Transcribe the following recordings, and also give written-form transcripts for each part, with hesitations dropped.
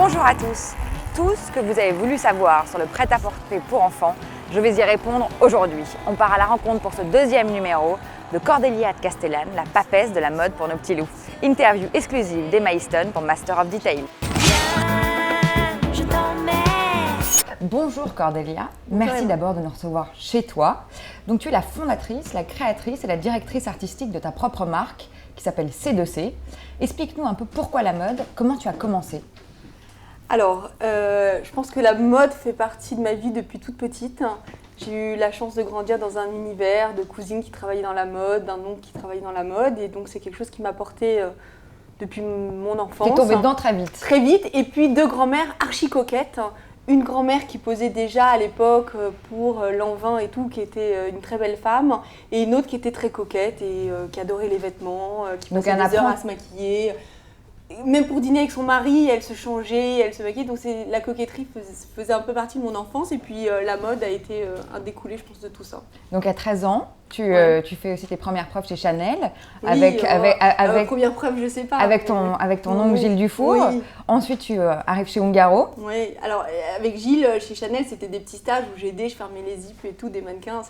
Bonjour à tous. Tout ce que vous avez voulu savoir sur le prêt-à-porter pour enfants, je vais y répondre aujourd'hui. On part à la rencontre pour ce deuxième numéro de Cordélia de Castellane, la papesse de la mode pour nos petits loups. Interview exclusive d'Emma Easton pour Master of Detail. Bonjour Cordélia, merci d'abord de nous recevoir chez toi. Donc tu es la fondatrice, la créatrice et la directrice artistique de ta propre marque qui s'appelle C2C. Explique-nous un peu pourquoi la mode, comment tu as commencé? Alors, je pense que la mode fait partie de ma vie depuis toute petite. J'ai eu la chance de grandir dans un univers de cousines qui travaillaient dans la mode, d'un oncle qui travaillait dans la mode. Et donc, c'est quelque chose qui m'a porté depuis mon enfance. Tu es tombée dedans très vite. Très vite. Et puis, deux grand-mères archi coquettes. Une grand-mère qui posait déjà à l'époque pour Lanvin et tout, qui était une très belle femme. Et une autre qui était très coquette et qui adorait les vêtements, qui passait des heures à se maquiller. Même pour dîner avec son mari, elle se changeait, elle se maquillait. Donc la coquetterie faisait un peu partie de mon enfance. Et puis la mode a été un découlé, je pense, de tout ça. Donc à 13 ans, tu fais aussi tes premières preuves chez Chanel. Oui, avec première preuve, je sais pas. Avec ton oncle Gilles Dufour. Oui. Ensuite, tu arrives chez Ungaro. Oui, alors avec Gilles, chez Chanel, c'était des petits stages où j'aidais, je fermais les zips et tout, des mannequins.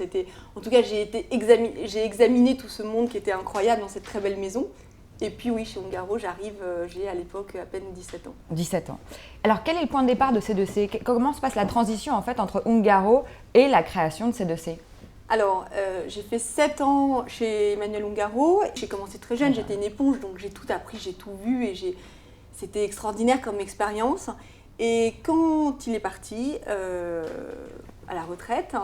En tout cas, j'ai examiné tout ce monde qui était incroyable dans cette très belle maison. Et puis oui, chez Ungaro, j'ai à l'époque à peine 17 ans. 17 ans. Alors quel est le point de départ de C2C? Comment se passe la transition en fait entre Ungaro et la création de C2C? Alors, j'ai fait 7 ans chez Emmanuel Ungaro. J'ai commencé très jeune, j'étais une éponge, donc j'ai tout appris, j'ai tout vu et c'était extraordinaire comme expérience. Et quand il est parti à la retraite,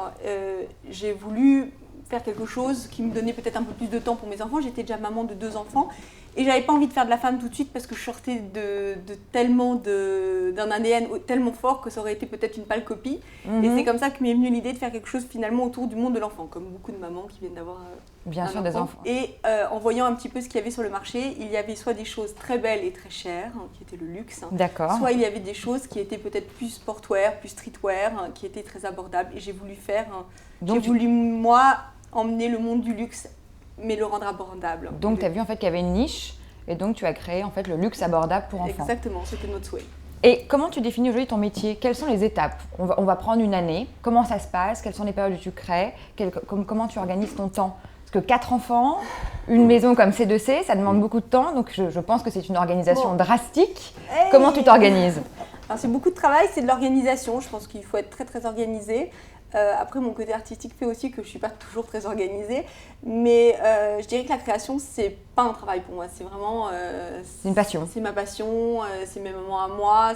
j'ai voulu faire quelque chose qui me donnait peut-être un peu plus de temps pour mes enfants. J'étais déjà maman de 2 enfants et j'avais pas envie de faire de la femme tout de suite parce que je sortais d'un ADN tellement fort que ça aurait été peut-être une pâle copie. Et c'est comme ça que m'est venue l'idée de faire quelque chose finalement autour du monde de l'enfant, comme beaucoup de mamans qui viennent d'avoir des enfants. Et en voyant un petit peu ce qu'il y avait sur le marché, il y avait soit des choses très belles et très chères, qui étaient le luxe, soit il y avait des choses qui étaient peut-être plus sportwear, plus streetwear, qui étaient très abordables. Et j'ai voulu moi, emmener le monde du luxe, mais le rendre abordable. Donc, tu as vu en fait qu'il y avait une niche et donc tu as créé en fait le luxe abordable pour enfants. Exactement, c'était notre souhait. Et comment tu définis aujourd'hui ton métier? Quelles sont les étapes? On va prendre une année. Comment ça se passe? Quelles sont les périodes où tu crées? Comment tu organises ton temps? Parce que 4 enfants, une maison comme C2C, ça demande beaucoup de temps. Donc, je pense que c'est une organisation drastique. Hey, comment tu t'organises? Alors, c'est beaucoup de travail, c'est de l'organisation. Je pense qu'il faut être très, très organisé. Après, mon côté artistique fait aussi que je ne suis pas toujours très organisée. Mais je dirais que la création, ce n'est pas un travail pour moi. C'est vraiment… c'est une passion. C'est ma passion, c'est mes moments à moi.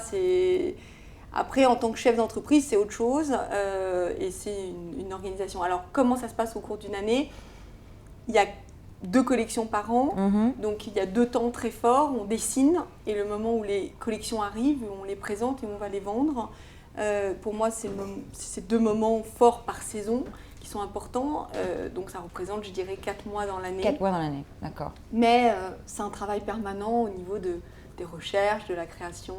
Après, en tant que chef d'entreprise, c'est autre chose. Et c'est une organisation. Alors, comment ça se passe au cours d'une année? Il y a 2 collections par an. Donc, il y a 2 temps très forts. On dessine. Et le moment où les collections arrivent, on les présente et on va les vendre. Pour moi, c'est 2 moments forts par saison qui sont importants. Donc, ça représente, je dirais, 4 mois dans l'année. 4 mois dans l'année, d'accord. Mais c'est un travail permanent au niveau des recherches, de la création,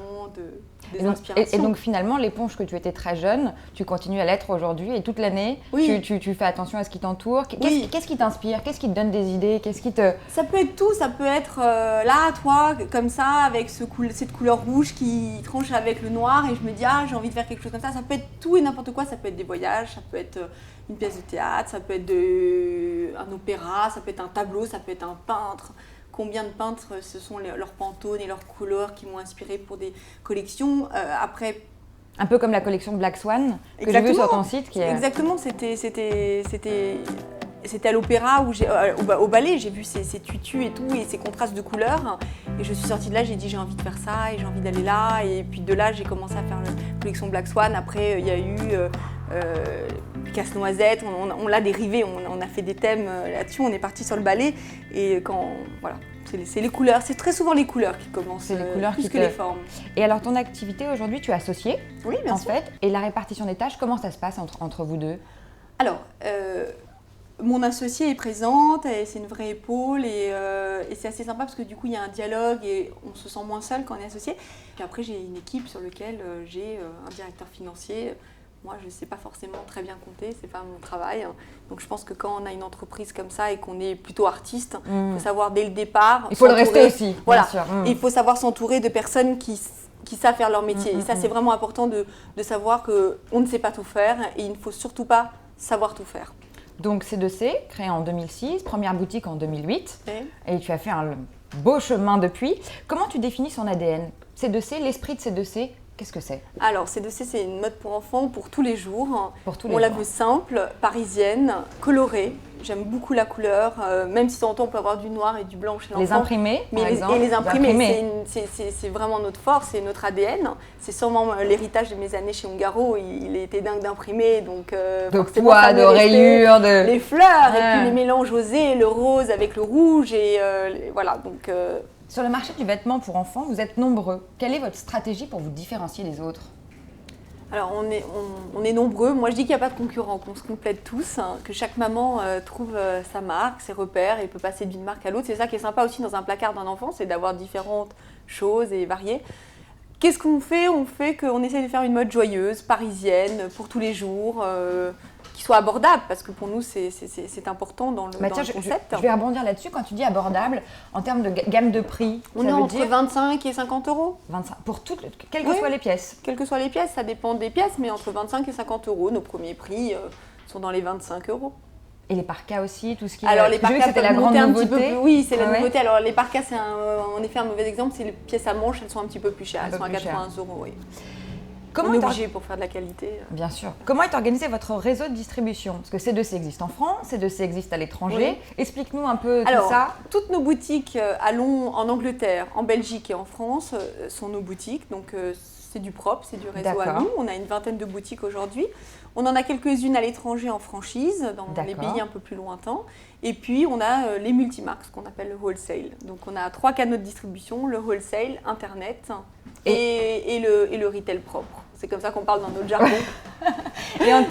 des inspirations. Et donc, finalement, l'éponge que tu étais très jeune, tu continues à l'être aujourd'hui et toute l'année, tu fais attention à ce qui t'entoure. Qu'est-ce qui t'inspire? Qu'est-ce qui te donne des idées? Ça peut être tout. Ça peut être là, toi, comme ça, avec cette couleur rouge qui tranche avec le noir et je me dis, j'ai envie de faire quelque chose comme ça. Ça peut être tout et n'importe quoi. Ça peut être des voyages, ça peut être une pièce de théâtre, ça peut être un opéra, ça peut être un tableau, ça peut être un peintre. Combien de peintres, ce sont leurs Pantone et leurs couleurs qui m'ont inspiré pour des collections. Après, un peu comme la collection Black Swan que j'ai vue sur ton site. Exactement, c'était à l'opéra, au ballet, j'ai vu ces tutus et tout, et ces contrastes de couleurs. Et je suis sortie de là, j'ai dit j'ai envie de faire ça, et j'ai envie d'aller là. Et puis de là, j'ai commencé à faire la collection Black Swan. Après, il y a eu Casse-Noisette, on l'a dérivé, on a fait des thèmes là-dessus, on est parti sur le ballet. Et voilà, c'est les couleurs, c'est très souvent les couleurs qui commencent, plus que les formes. Et alors, ton activité aujourd'hui, tu es associée? Oui, bien sûr. En fait, et la répartition des tâches, comment ça se passe entre vous deux? Alors, mon associée est présente, c'est une vraie épaule et c'est assez sympa parce que du coup il y a un dialogue et on se sent moins seul quand on est associé. Puis après j'ai une équipe sur laquelle j'ai un directeur financier. Moi je ne sais pas forcément très bien compter, c'est pas mon travail. Donc je pense que quand on a une entreprise comme ça et qu'on est plutôt artiste, il faut savoir dès le départ. Il faut le rester aussi. Voilà. Bien sûr. Et il faut savoir s'entourer de personnes qui qui savent faire leur métier. Et ça, c'est vraiment important de savoir qu'on ne sait pas tout faire et il ne faut surtout pas savoir tout faire. Donc C2C, créé en 2006, première boutique en 2008, et tu as fait un beau chemin depuis. Comment tu définis son ADN? C2C, l'esprit de C2C, qu'est-ce que c'est? Alors, C2C, c'est une mode pour enfants pour tous les jours. Pour tous les On jours. la veut simple, parisienne, colorée. J'aime beaucoup la couleur, même si de temps en temps on peut avoir du noir et du blanc chez l'enfant. Les imprimés, par exemple. Et les imprimés, c'est vraiment notre force, c'est notre ADN. C'est sûrement l'héritage de mes années chez Ungaro. Il était dingue d'imprimer, donc de poids, de rayures, de... les fleurs, et puis les mélanges osés, le rose avec le rouge, et voilà. Donc, Sur le marché du vêtement pour enfants, vous êtes nombreux. Quelle est votre stratégie pour vous différencier des autres? Alors, on est nombreux. Moi, je dis qu'il n'y a pas de concurrents, qu'on se complète tous, hein, que chaque maman trouve sa marque, ses repères et peut passer d'une marque à l'autre. C'est ça qui est sympa aussi dans un placard d'un enfant, c'est d'avoir différentes choses et variées. Qu'est-ce qu'on fait? On fait qu'on essaie de faire une mode joyeuse, parisienne, pour tous les jours, qui soit abordable, parce que pour nous, c'est important dans le concept. Je vais rebondir là-dessus. Quand tu dis abordable, en termes de gamme de prix, on est entre 25 et 50 euros. 25, pour toutes, quelles que soient les pièces. Quelles que soient les pièces, ça dépend des pièces, mais entre 25 et 50 euros. Nos premiers prix sont dans les 25 euros. Et les parkas aussi, tout ce qui Alors, les parkas, c'était la grande nouveauté. Oui, c'est la nouveauté. Alors, les parkas, c'est en effet un mauvais exemple. C'est les pièces à manches, elles sont un petit peu plus chères. Elles sont à 80 euros, oui. On est obligé pour faire de la qualité. Bien sûr. Comment est organisé votre réseau de distribution? Parce que C2C existe en France, C2C existe à l'étranger. Oui. Explique-nous un peu tout ça. Toutes nos boutiques à Londres, en Angleterre, en Belgique et en France sont nos boutiques. Donc, c'est du propre, c'est du réseau à nous. On a une vingtaine de boutiques aujourd'hui. On en a quelques-unes à l'étranger en franchise, dans les pays un peu plus lointains. Et puis, on a les multimarques, ce qu'on appelle le wholesale. Donc, on a 3 canaux de distribution, le wholesale, Internet et le retail propre. C'est comme ça qu'on parle dans notre jargon.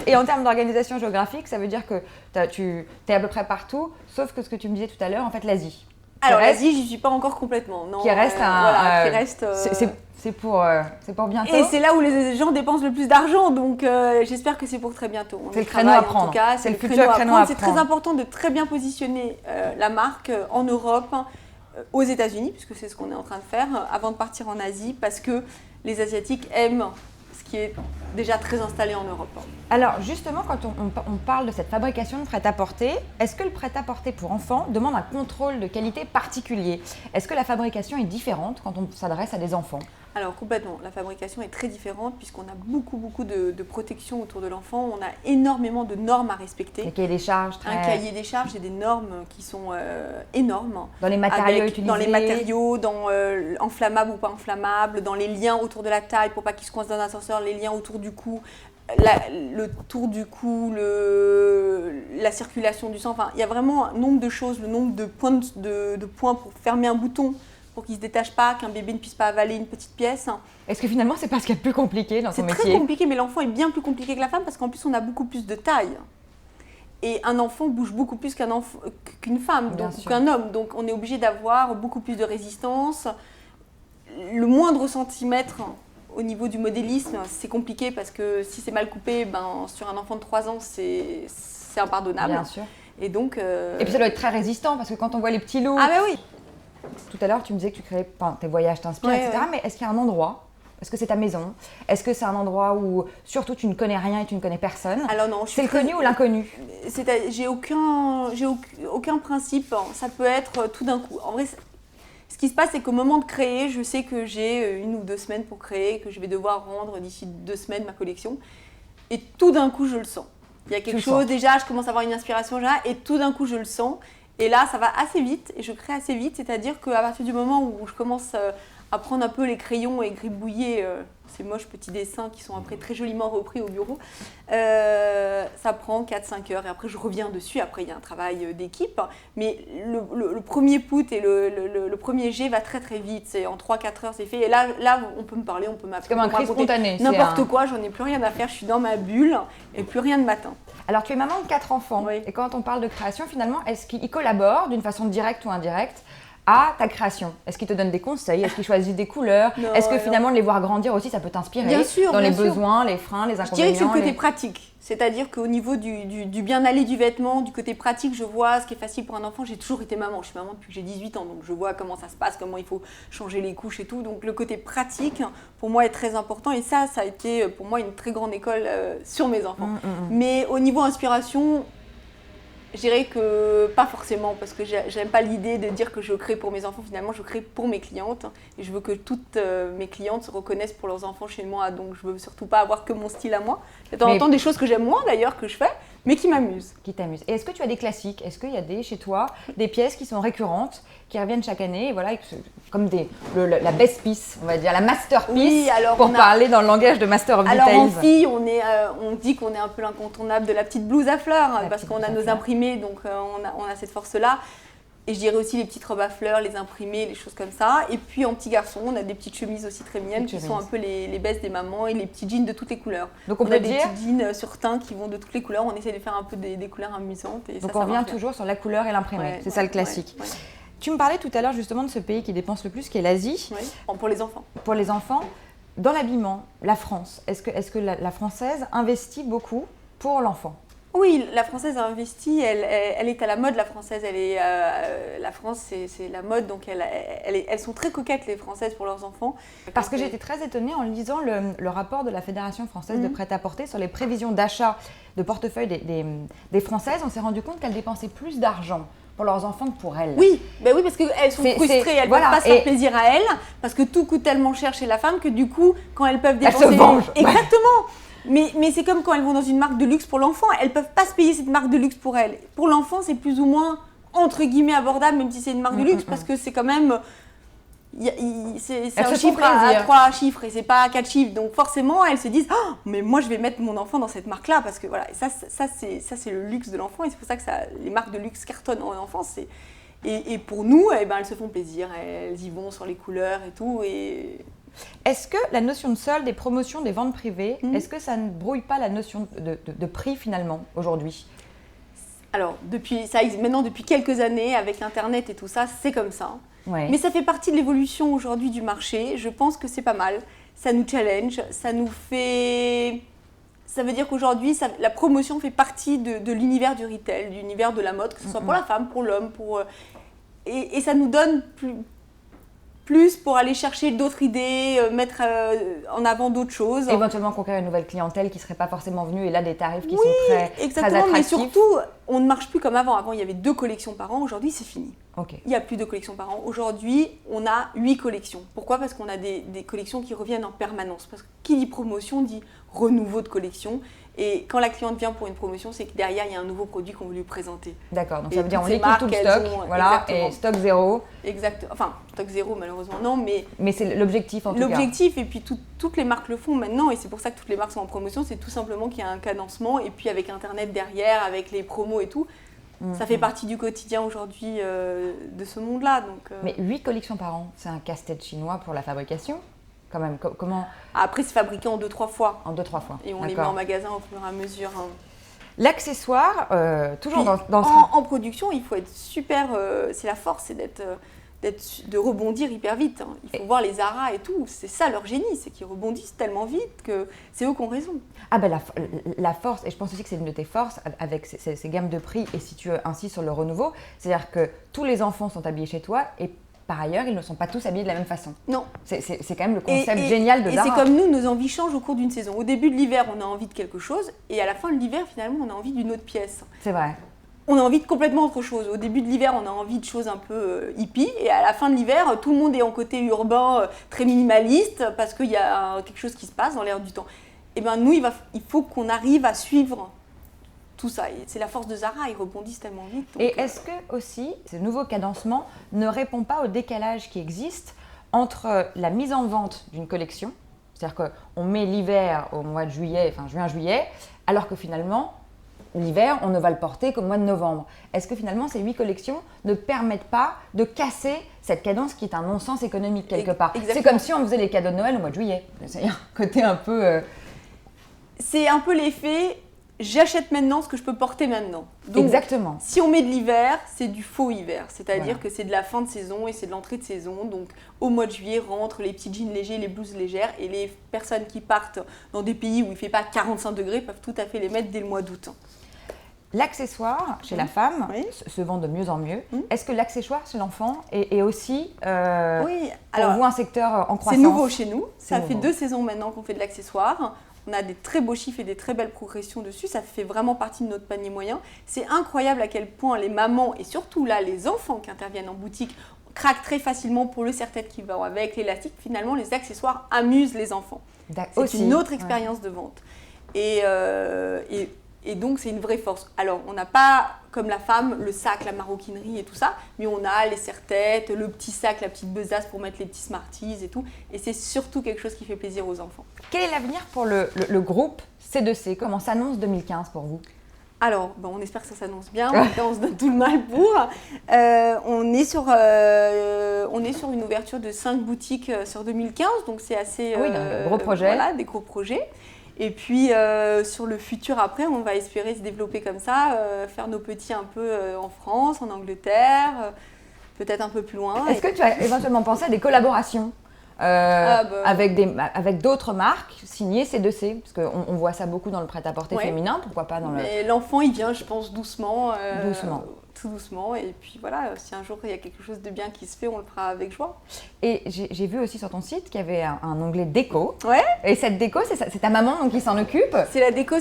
et en termes d'organisation géographique, ça veut dire que tu es à peu près partout, sauf que ce que tu me disais tout à l'heure, en fait, l'Asie. Alors, l'Asie, j'y suis pas encore complètement. Non, qui reste c'est pour bientôt. Et c'est là où les gens dépensent le plus d'argent, donc j'espère que c'est pour très bientôt. C'est le créneau à prendre. En tout cas, c'est le futur créneau à prendre. C'est très important de très bien positionner la marque en Europe, aux États-Unis, puisque c'est ce qu'on est en train de faire, avant de partir en Asie, parce que les Asiatiques aiment ce qui est déjà très installé en Europe. Alors justement, quand on parle de cette fabrication de prêt-à-porter, est-ce que le prêt-à-porter pour enfants demande un contrôle de qualité particulier? Est-ce que la fabrication est différente quand on s'adresse à des enfants? Alors complètement, la fabrication est très différente puisqu'on a beaucoup de protection autour de l'enfant, on a énormément de normes à respecter. Un cahier des charges, Un cahier des charges et des normes qui sont énormes. Dans les matériaux utilisés. Dans les matériaux, inflammables ou pas inflammables, dans les liens autour de la taille pour pas qu'ils se coincent dans l'ascenseur, les liens autour du cou, le tour du cou, la circulation du sang. Enfin, il y a vraiment un nombre de choses, le nombre de points pour fermer un bouton, pour qu'il ne se détache pas, qu'un bébé ne puisse pas avaler une petite pièce. Est-ce que finalement, c'est pas ce qui est le plus compliqué dans ton métier? C'est très compliqué, mais l'enfant est bien plus compliqué que la femme parce qu'en plus, on a beaucoup plus de taille. Et un enfant bouge beaucoup plus qu'une femme, ou qu'un homme. Donc, on est obligé d'avoir beaucoup plus de résistance. Le moindre centimètre au niveau du modélisme, c'est compliqué parce que si c'est mal coupé, sur un enfant de 3 ans, c'est impardonnable. Bien sûr. Et donc... Et puis ça doit être très résistant parce que quand on voit les petits lots... Ah ben oui. Tout à l'heure, tu me disais que tu créais, tes voyages t'inspirent, etc. Ouais. Mais est-ce qu'il y a un endroit? Est-ce que c'est ta maison? Est-ce que c'est un endroit où surtout tu ne connais rien et tu ne connais personne? Alors non, c'est le connu ou l'inconnu? J'ai aucun principe. Ça peut être tout d'un coup. En vrai, ce qui se passe, c'est qu'au moment de créer, je sais que j'ai 1 ou 2 semaines pour créer, que je vais devoir rendre d'ici 2 semaines ma collection. Et tout d'un coup, je le sens. Il y a quelque chose, déjà, je commence à avoir une inspiration, et tout d'un coup, je le sens. Et là, ça va assez vite et je crée assez vite. C'est-à-dire qu'à partir du moment où je commence à prendre un peu les crayons et gribouiller ces moches petits dessins qui sont après très joliment repris au bureau, ça prend 4-5 heures. Et après, je reviens dessus. Après, il y a un travail d'équipe. Mais le premier put et le premier jet va très très vite. C'est en 3-4 heures, c'est fait. Et là, on peut me parler, on peut m'appeler. C'est comme un cri spontané. N'importe quoi, j'en ai plus rien à faire. Je suis dans ma bulle et plus rien ne m'atteint. Alors, tu es maman de 4 enfants. Oui. Et quand on parle de création, finalement, est-ce qu'ils collaborent d'une façon directe ou indirecte à ta création? Est-ce qu'ils te donnent des conseils? Est-ce qu'ils choisissent des couleurs? Non, Est-ce que non. finalement de les voir grandir aussi, ça peut t'inspirer Bien sûr, dans bien les sûr. besoins, les freins, les Je inconvénients? dirais que c'est le côté pratique. C'est-à-dire qu'au niveau du bien-aller du vêtement, du côté pratique, je vois ce qui est facile pour un enfant. J'ai toujours été maman. Je suis maman depuis que j'ai 18 ans, donc je vois comment ça se passe, comment il faut changer les couches et tout. Donc le côté pratique, pour moi, est très important. Et ça a été pour moi une très grande école sur mes enfants. Mais au niveau inspiration, je dirais que pas forcément, parce que j'aime pas l'idée de dire que je crée pour mes enfants. Finalement, je crée pour mes clientes, et je veux que toutes mes clientes se reconnaissent pour leurs enfants chez moi. Donc, je veux surtout pas avoir que mon style à moi. Il y a de temps en temps des choses que j'aime moins d'ailleurs, que je fais, mais qui m'amusent. Qui t'amusent. Et est-ce que tu as des classiques? Est-ce qu'il y a chez toi des pièces qui sont récurrentes, qui reviennent chaque année, et voilà, comme la best piece, on va dire, la masterpiece, Oui, alors pour parler dans le langage de Master of Alors Details. en fille, on dit qu'on est un peu l'incontournable de la petite blouse à fleurs, parce qu'on a nos imprimés, donc on a cette force-là. Et je dirais aussi les petites robes à fleurs, les imprimés, les choses comme ça. Et puis en petit garçon, on a des petites chemises aussi très mignonnes qui sont un peu les bestes des mamans, et les petits jeans de toutes les couleurs. Donc on a des petits jeans sur teint qui vont de toutes les couleurs. On essaie de faire un peu des couleurs amusantes. Et donc ça on revient toujours sur la couleur et l'imprimé. C'est ça le classique. Ouais. Tu me parlais tout à l'heure justement de ce pays qui dépense le plus, qui est l'Asie. Oui, pour les enfants. Pour les enfants, dans l'habillement, la France, est-ce que la Française investit beaucoup pour l'enfant? Oui, la Française a investi, elle est à la mode, la Française. La France, c'est la mode, donc elles sont très coquettes, les Françaises, pour leurs enfants. Parce que j'étais très étonnée en lisant le rapport de la Fédération française de prêt-à-porter sur les prévisions d'achat de portefeuille des Françaises. On s'est rendu compte qu'elles dépensaient plus d'argent pour leurs enfants que pour elles. Oui, parce qu'elles sont frustrées, elles ne peuvent pas se faire plaisir à elles, parce que tout coûte tellement cher chez la femme que du coup, quand elles peuvent dépenser… Elles se vengent. Exactement. Mais c'est comme quand elles vont dans une marque de luxe pour l'enfant, elles ne peuvent pas se payer cette marque de luxe pour elles. Pour l'enfant, c'est plus ou moins, entre guillemets, abordable, même si c'est une marque de luxe, parce que c'est quand même… C'est un chiffre à 3 chiffres et c'est pas à 4 chiffres. Donc forcément, elles se disent oh, mais moi je vais mettre mon enfant dans cette marque-là parce que voilà, et ça c'est le luxe de l'enfant et c'est pour ça que les marques de luxe cartonnent en enfance. Et pour nous, elles se font plaisir, elles y vont sur les couleurs et tout. Est-ce que la notion de solde, des promotions, des ventes privées, est-ce que ça ne brouille pas la notion de prix finalement aujourd'hui? Alors, maintenant depuis quelques années, avec Internet et tout ça, c'est comme ça. Ouais. Mais ça fait partie de l'évolution aujourd'hui du marché. Je pense que c'est pas mal. Ça nous challenge, ça nous fait… Ça veut dire qu'aujourd'hui, la promotion fait partie de l'univers du retail, de l'univers de la mode, que ce soit pour la femme, pour l'homme, et ça nous donne plus pour aller chercher d'autres idées, mettre en avant d'autres choses. Éventuellement conquérir une nouvelle clientèle qui ne serait pas forcément venue et là des tarifs qui sont très exactement, attractifs. Mais surtout, on ne marche plus comme avant. Avant, il y avait 2 collections par an. Aujourd'hui, c'est fini. Okay. Il n'y a plus de collections par an. Aujourd'hui, on a 8 collections. Pourquoi ? Parce qu'on a des collections qui reviennent en permanence. Parce que qui dit promotion dit renouveau de collection. Et quand la cliente vient pour une promotion, c'est que derrière, il y a un nouveau produit qu'on veut lui présenter. D'accord, donc ça veut dire on liquide tout le stock, et stock zéro. Exact. Enfin, stock zéro, malheureusement, non, mais… Mais c'est l'objectif en tout cas. L'objectif, et puis toutes les marques le font maintenant, et c'est pour ça que toutes les marques sont en promotion, c'est tout simplement qu'il y a un cadencement, et puis avec Internet derrière, avec les promos et tout, ça fait partie du quotidien aujourd'hui de ce monde-là. Mais 8 collections par an, c'est un casse-tête chinois pour la fabrication quand même. Comment… Après, c'est fabriqué en 2-3 fois. En 2-3 fois. Et on les met en magasin au fur et à mesure. L'accessoire, toujours puis, en production, il faut être super… c'est la force, c'est de rebondir hyper vite. Il faut voir les Zara et tout. C'est ça leur génie, c'est qu'ils rebondissent tellement vite que c'est eux qui ont raison. Ah ben la force, et je pense aussi que c'est une de tes forces avec ces gammes de prix, et si tu insistes sur le renouveau, c'est-à-dire que tous les enfants sont habillés chez toi et par ailleurs, ils ne sont pas tous habillés de la même façon. Non. C'est quand même le concept génial de Zara. Et c'est comme nous, nos envies changent au cours d'une saison. Au début de l'hiver, on a envie de quelque chose, et à la fin de l'hiver, finalement, on a envie d'une autre pièce. C'est vrai. On a envie de complètement autre chose. Au début de l'hiver, on a envie de choses un peu hippie, et à la fin de l'hiver, tout le monde est en côté urbain, très minimaliste, parce qu'il y a quelque chose qui se passe dans l'air du temps. Et bien nous, il faut qu'on arrive à suivre tout ça. Et c'est la force de Zara, ils rebondissent tellement vite. Et est-ce que aussi, ce nouveau cadencement ne répond pas au décalage qui existe entre la mise en vente d'une collection, c'est-à-dire qu'on met l'hiver au mois de juillet, enfin juin-juillet, alors que finalement, l'hiver, on ne va le porter qu'au mois de novembre. Est-ce que finalement, ces 8 collections ne permettent pas de casser cette cadence qui est un non-sens économique quelque part? Exactement. C'est comme si on faisait les cadeaux de Noël au mois de juillet. C'est un côté un peu… C'est un peu l'effet… j'achète maintenant ce que je peux porter maintenant. Donc, exactement. Si on met de l'hiver, c'est du faux hiver. C'est-à-dire Voilà. que c'est de la fin de saison et c'est de l'entrée de saison. Donc au mois de juillet rentrent les petits jeans légers, les blouses légères. Et les personnes qui partent dans des pays où il ne fait pas 45 degrés peuvent tout à fait les mettre dès le mois d'août. L'accessoire chez la femme Oui. se vend de mieux en mieux. Mhm. Est-ce que l'accessoire chez l'enfant est aussi Oui, pour vous un secteur en croissance? c'est nouveau chez nous. Ça nouveau. fait 2 saisons maintenant qu'on fait de l'accessoire. On a des très beaux chiffres et des très belles progressions dessus. Ça fait vraiment partie de notre panier moyen. C'est incroyable à quel point les mamans et surtout là les enfants qui interviennent en boutique craquent très facilement pour le serre-tête qui va avec, l'élastique. Finalement, les accessoires amusent les enfants. C'est Aussi, une autre expérience de vente. Et donc, c'est une vraie force. Alors, on n'a pas, comme la femme, le sac, la maroquinerie et tout ça, mais on a les serre-têtes, le petit sac, la petite besace pour mettre les petits Smarties et tout. Et c'est surtout quelque chose qui fait plaisir aux enfants. Quel est l'avenir pour le groupe C2C? Comment s'annonce 2015 pour vous? Alors, on espère que ça s'annonce bien, en tout cas, on se donne tout le mal pour. On est sur une ouverture de 5 boutiques sur 2015, donc c'est assez... Oui, donc, gros projet. Voilà, des gros projets. Et puis, sur le futur après, on va espérer se développer comme ça, faire nos petits un peu en France, en Angleterre, peut-être un peu plus loin. Est-ce que tu as éventuellement pensé à des collaborations avec d'autres marques signées C2C? Parce qu'on voit ça beaucoup dans le prêt-à-porter féminin, pourquoi pas dans le... Mais l'enfant, il vient, je pense, doucement. Tout doucement. Et puis voilà, si un jour il y a quelque chose de bien qui se fait, on le fera avec joie. Et j'ai vu aussi sur ton site qu'il y avait un onglet déco. Ouais. Et cette déco, c'est ta maman donc, qui s'en occupe? C'est la déco,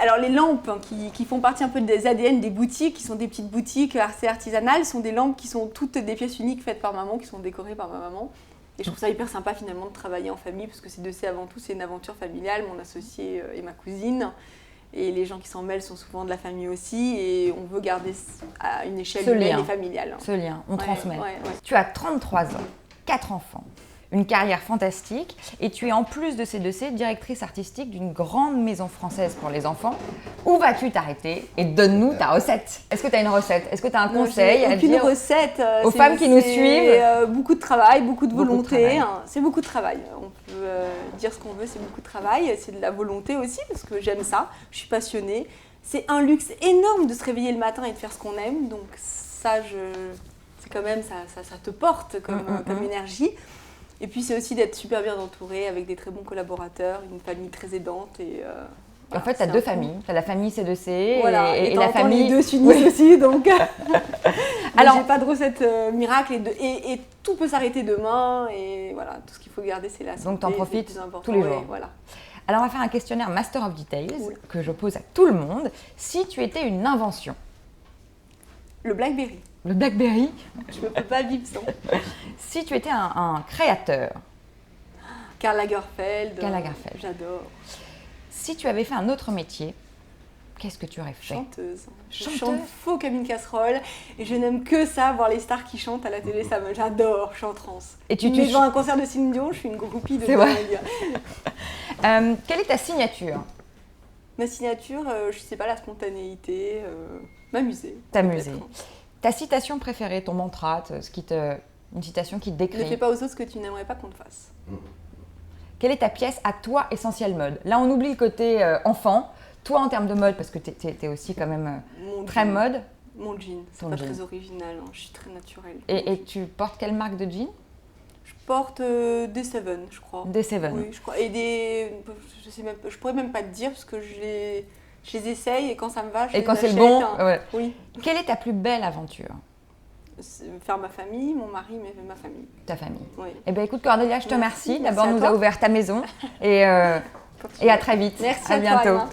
alors les lampes qui font partie un peu des ADN des boutiques, qui sont des petites boutiques assez artisanales, sont des lampes qui sont toutes des pièces uniques faites par maman, qui sont décorées par ma maman. Et je trouve ça hyper sympa finalement de travailler en famille, parce que C2C avant tout, c'est une aventure familiale, mon associé et ma cousine. Et les gens qui s'en mêlent sont souvent de la famille aussi, et on veut garder à une échelle humaine et familiale. Ce lien, on transmet. Ouais. Tu as 33 ans, 4 enfants, une carrière fantastique, et tu es en plus de C2C directrice artistique d'une grande maison française pour les enfants. Où vas-tu t'arrêter? Et donne-nous ta recette. Est-ce que tu as une recette? Est-ce que tu as un conseil à dire recette, aux femmes qui nous suivent? Beaucoup de travail, beaucoup de volonté. Travail. C'est beaucoup de travail. On peut dire ce qu'on veut, c'est beaucoup de travail. C'est de la volonté aussi, parce que j'aime ça. Je suis passionnée. C'est un luxe énorme de se réveiller le matin et de faire ce qu'on aime. Donc ça, c'est quand même, ça te porte comme énergie. Et puis c'est aussi d'être super bien entourée avec des très bons collaborateurs, une famille très aidante. Et, en fait, tu as deux familles. Tu as la famille C2C et la famille... les deux s'unissent aussi, donc... Alors, j'ai pas de recette miracle et tout peut s'arrêter demain. Et voilà, tout ce qu'il faut garder, c'est la santé. Donc, tu en profites tous les jours. Voilà. Alors, on va faire un questionnaire Master of Details que je pose à tout le monde. Si tu étais une invention? Le Blackberry. Le Blackberry? Je ne peux pas vivre sans. Si tu étais un créateur? Karl Lagerfeld. J'adore. Si tu avais fait un autre métier, qu'est-ce que tu aurais fait? Chanteuse. Je chante faux comme une casserole et je n'aime que ça, voir les stars qui chantent à la télé, j'adore, je suis en transe. Et tu devant un concert de Céline Dion, je suis une groupie de dingue. Quelle est ta signature? Ma signature, je sais pas, la spontanéité, m'amuser. T'amuser. Ta citation préférée, ton mantra, une citation qui te décrit? Ne fais pas aux autres ce que tu n'aimerais pas qu'on te fasse. Quelle est ta pièce à toi essentielle mode? Là, on oublie le côté enfant. Toi, en termes de mode, parce que tu es aussi quand même très mode. Mon jean, c'est pas très original, hein. Je suis très naturelle. Et tu portes quelle marque de jean? Je porte des Seven, je crois. Des Seven. Oui, je crois. Et je pourrais même pas te dire parce que je les essaye et quand ça me va, je les achète. Et quand c'est le bon, ouais. Oui. Quelle est ta plus belle aventure? Faire ma famille, mon mari, mais ma famille. Ta famille. Oui. Eh bien, écoute, Cornelia, je te remercie. D'abord, nous a ouvert ta maison et à très vite. Merci à bientôt. Toi, Emma.